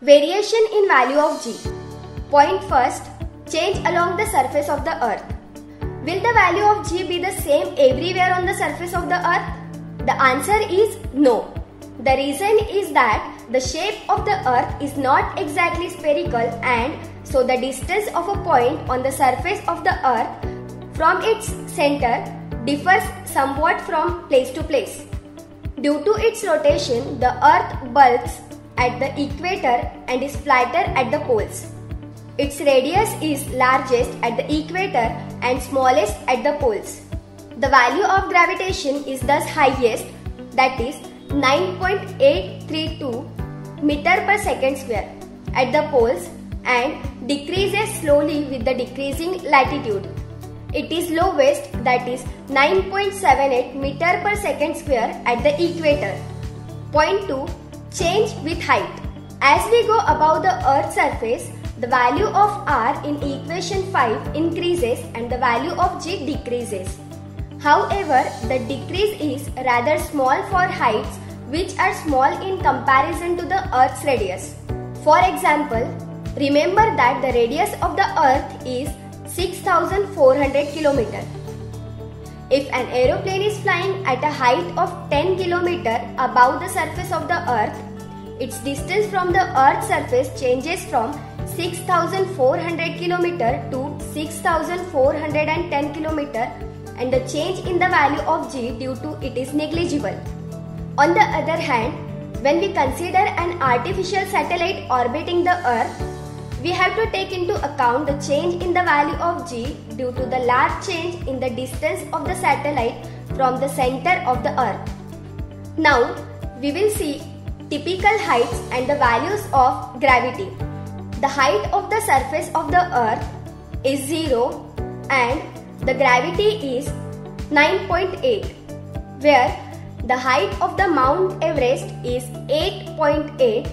Variation in value of g. Point first, change along the surface of the earth. Will the value of g be the same everywhere on the surface of the earth? The answer is no. The reason is that the shape of the earth is not exactly spherical, and so the distance of a point on the surface of the earth from its center differs somewhat from place to place. Due to its rotation, the earth bulks at the equator and is flatter at the poles. Its radius is largest at the equator and smallest at the poles. The value of gravitation is thus highest, that is 9.832 meter per second square at the poles, and decreases slowly with the decreasing latitude. It is lowest, that is 9.78 meter per second square at the equator. Point 2. Change with height. As we go above the earth's surface, the value of r in equation 5 increases and the value of g decreases. However, the decrease is rather small for heights which are small in comparison to the earth's radius. For example, remember that the radius of the earth is 6,400 km. If an aeroplane is flying at a height of 10 km above the surface of the earth, its distance from the earth's surface changes from 6,400 km to 6,410 km, and the change in the value of g due to it is negligible. On the other hand, when we consider an artificial satellite orbiting the earth, we have to take into account the change in the value of g due to the large change in the distance of the satellite from the center of the earth. Now, we will see typical heights and the values of gravity. The height of the surface of the earth is 0 and the gravity is 9.8, where the height of the Mount Everest is 8.8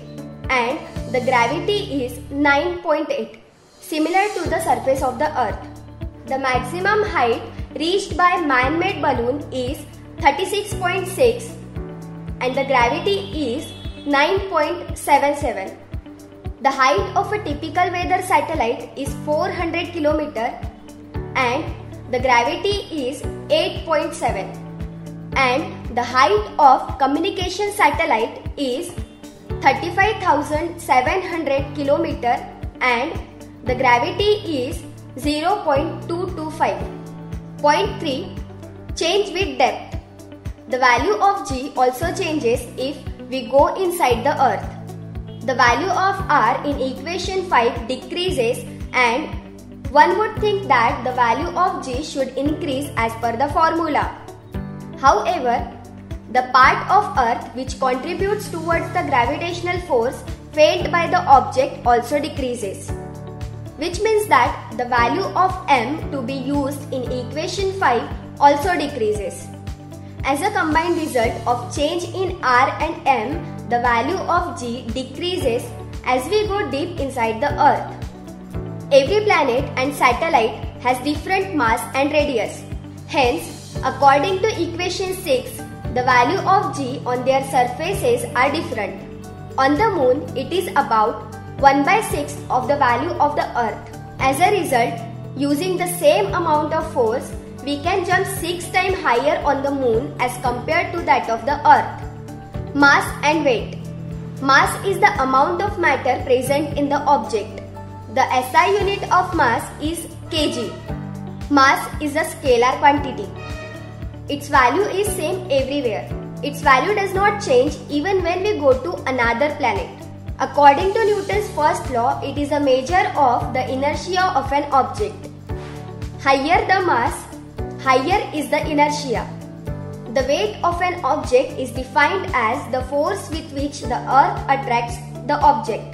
and the gravity is 9.8, similar to the surface of the earth. The maximum height reached by man-made balloon is 36.6 and the gravity is 9.77. The height of a typical weather satellite is 400 km and the gravity is 8.7. And the height of communication satellite is 35,700 km and the gravity is 0.225. Point 3. Change with depth. The value of g also changes if we go inside the earth. The value of r in equation 5 decreases, and one would think that the value of g should increase as per the formula. However, the part of earth which contributes towards the gravitational force felt by the object also decreases, which means that the value of m to be used in equation 5 also decreases. As a combined result of change in r and m, the value of g decreases as we go deep inside the earth. Every planet and satellite has different mass and radius. Hence, according to equation 6, the value of g on their surfaces are different. On the moon, it is about 1/6 of the value of the earth. As a result, using the same amount of force, we can jump 6 times higher on the moon as compared to that of the earth. Mass and weight. Mass is the amount of matter present in the object. The SI unit of mass is kg. Mass is a scalar quantity. Its value is same everywhere. Its value does not change even when we go to another planet. According to Newton's first law, it is a measure of the inertia of an object. Higher the mass, higher is the inertia. The weight of an object is defined as the force with which the earth attracts the object.